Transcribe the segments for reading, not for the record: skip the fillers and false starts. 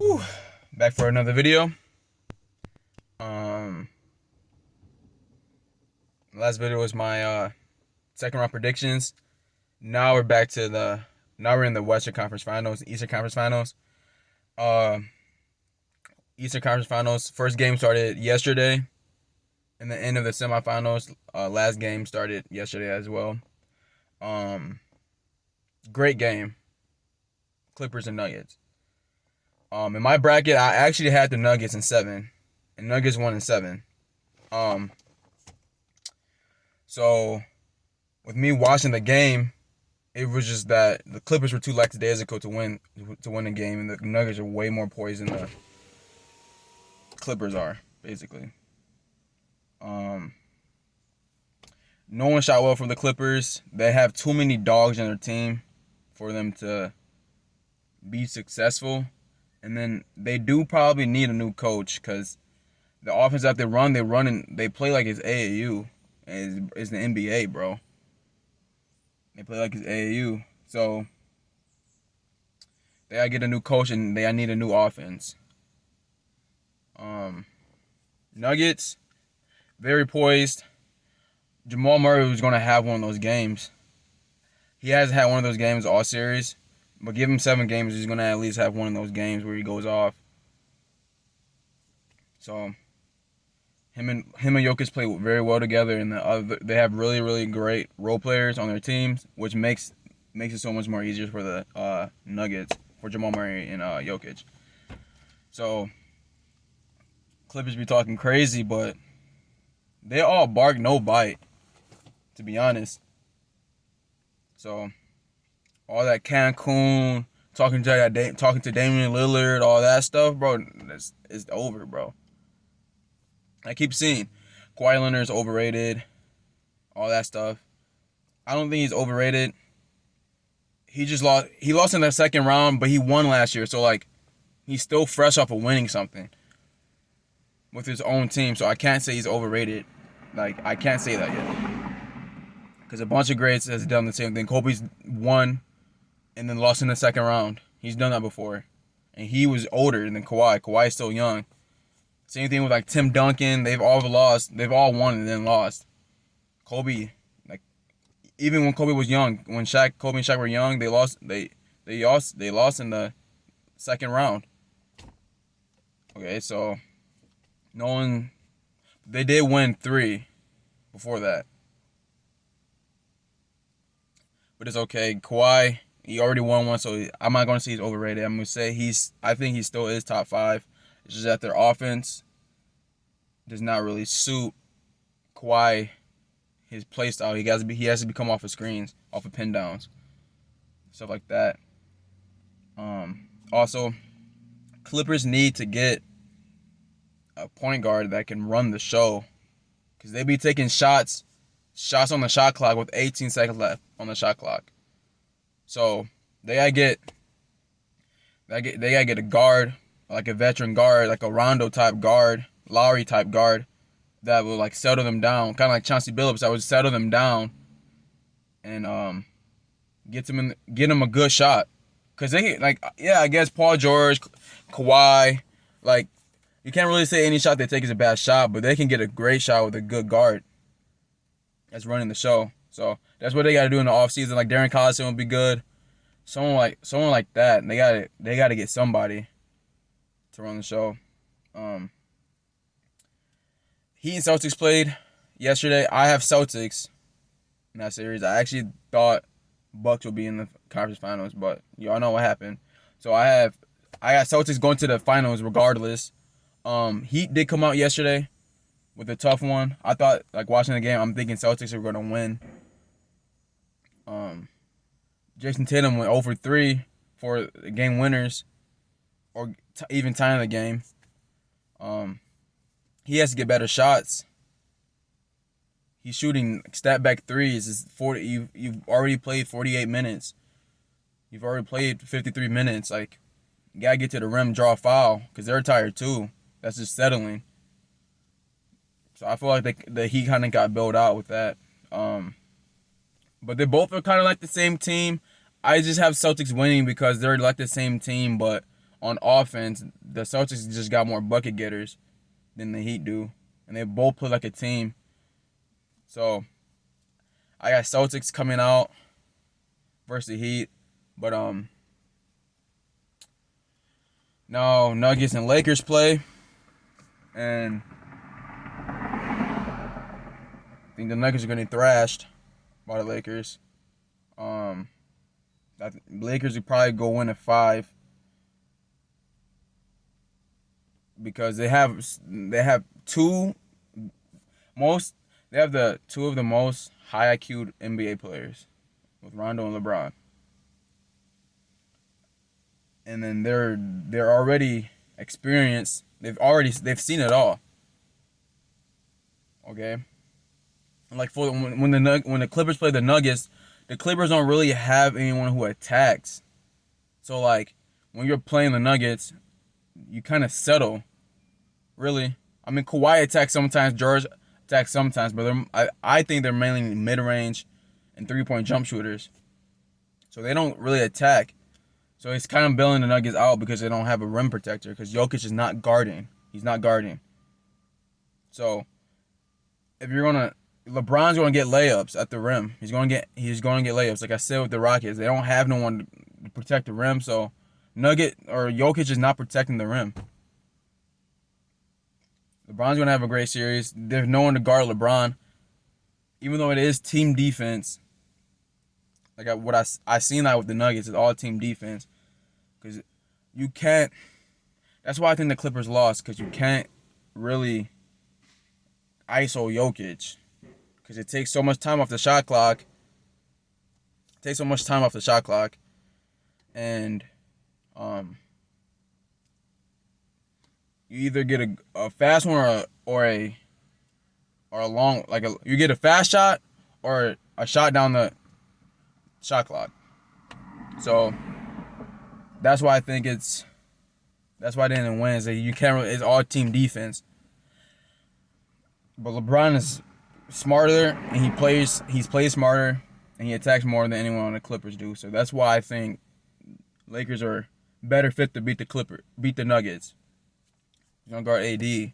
Whew. Back for another video. Um, Last video was my second round predictions. Now we're back to now we're in the Western Conference Finals, Eastern Conference Finals. Uh, Eastern Conference Finals. First game started yesterday, and the end of the semifinals. Last game started yesterday as well. Um, Great game, Clippers and Nuggets. In my bracket, I actually had the Nuggets in 7, and Nuggets won in 7. Um, so with me watching the game, it was just that the Clippers were too lackadaisical to win the game, and the Nuggets are way more poised than the Clippers are, basically. Um, no one shot well for the Clippers. They have too many dogs in their team for them to be successful, and then they do probably need a new coach because the offense that they play like it's AAU, and it's the NBA, bro. They play like it's AAU, so they gotta get a new coach and they need a new offense. Um, Nuggets, very poised. Jamal Murray was gonna have one of those games. He hasn't had one of those games all series, but give him 7 games, he's gonna at least have one of those games where he goes off. So him and Jokic play very well together, and they have really great role players on their teams, which makes it so much more easier for the Nuggets, for Jamal Murray and Jokic. So Clippers be talking crazy, but they all bark no bite, to be honest. So all that Cancun talking to Damian Lillard, all that stuff, bro, it's over, bro. I keep seeing Kawhi Leonard's overrated, all that stuff. I don't think he's overrated. He just lost. He lost in the second round, but he won last year, so like he's still fresh off of winning something with his own team. So I can't say he's overrated. Like I can't say that yet, because a bunch of greats has done the same thing. Kobe's won and then lost in the second round. He's done that before, and he was older than Kawhi. Kawhi's still young. Same thing with like Tim Duncan. They've all lost. They've all won and then lost. Kobe, like even when Kobe was young, when Kobe and Shaq were young, they lost. They lost in the second round. Okay, so no one. They did win 3 before that, but it's okay. Kawhi, he already won one, so I'm not gonna say he's overrated. I'm gonna say I think he still is top 5. It's just that their offense does not really suit Kawhi, his play style. He has to become off of screens, off of pin downs, stuff like that. Also, Clippers need to get a point guard that can run the show, because they be taking shots on the shot clock with 18 seconds left on the shot clock. So they gotta get a guard, like a veteran guard, like a Rondo type guard, Lowry type guard, that will like settle them down, kind of like Chauncey Billups, that would settle them down and get them a good shot. Cause they like, yeah, I guess Paul George, Kawhi, like you can't really say any shot they take is a bad shot, but they can get a great shot with a good guard that's running the show. So that's what they got to do in the offseason. Like Darren Collison would be good. Someone like that. They gotta get somebody to run the show. Heat and Celtics played yesterday. I have Celtics in that series. I actually thought Bucks would be in the conference finals, but y'all know what happened. So I got Celtics going to the finals regardless. Heat did come out yesterday with a tough one. I thought, like watching the game, I'm thinking Celtics are gonna win. Jason Tatum went over 3 for game winners, or even tying the game. He has to get better shots. He's shooting step back threes. Is 40. You've already played 48 minutes. You've already played 53 minutes. Like you gotta get to the rim, draw a foul, because they're tired too. That's just settling. So I feel like the Heat kind of got built out with that. But they both are kind of like the same team. I just have Celtics winning because they're like the same team, but on offense, the Celtics just got more bucket getters than the Heat do, and they both play like a team. So I got Celtics coming out versus the Heat, but now Nuggets and Lakers play, and I think the Nuggets are gonna get thrashed by the Lakers. The Lakers would probably go win at 5 because they have two most they have the two of the most high IQ NBA players with Rondo and LeBron. And then they're already experienced. They've seen it all. Okay? Like when the Clippers play the Nuggets, the Clippers don't really have anyone who attacks. So like when you're playing the Nuggets, you kind of settle. Really, I mean Kawhi attacks sometimes, George attacks sometimes, but I think they're mainly mid range and 3-point jump shooters. So they don't really attack. So it's kind of bailing the Nuggets out because they don't have a rim protector because Jokic is not guarding. He's not guarding. So if you're gonna LeBron's gonna get layups at the rim. He's gonna get layups. Like I said with the Rockets, they don't have no one to protect the rim. So Jokic is not protecting the rim. LeBron's gonna have a great series. There's no one to guard LeBron, even though it is team defense. Like I seen that with the Nuggets, it's all team defense, because you can't. That's why I think the Clippers lost, because you can't really ISO Jokic, because it takes so much time off the shot clock. And you either get a fast one or a long, you get a fast shot or a shot down the shot clock. So that's why I think that's why they didn't win. Is that you can't really, it's all team defense. But LeBron is smarter and he plays smarter and he attacks more than anyone on the Clippers do. So that's why I think Lakers are better fit to beat the Nuggets. He's gonna guard AD.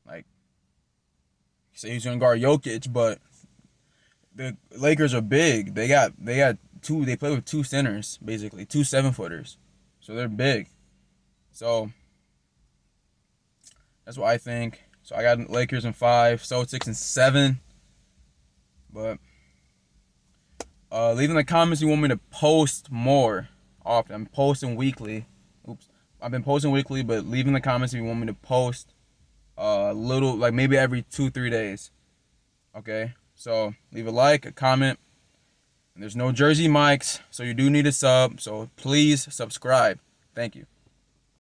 Like, say he's gonna guard Jokic, but the Lakers are big. They play with two centers, basically, 2 7-footers. So they're big. So that's what I think. So I got Lakers in 5, Celtics in 7. But leave in the comments you want me to post more often. I'm posting weekly. I've been posting weekly, but leave in the comments if you want me to post little, like maybe every 2-3 days. Okay? So leave a like, a comment. And there's no Jersey Mike's, so you do need a sub. So please subscribe. Thank you.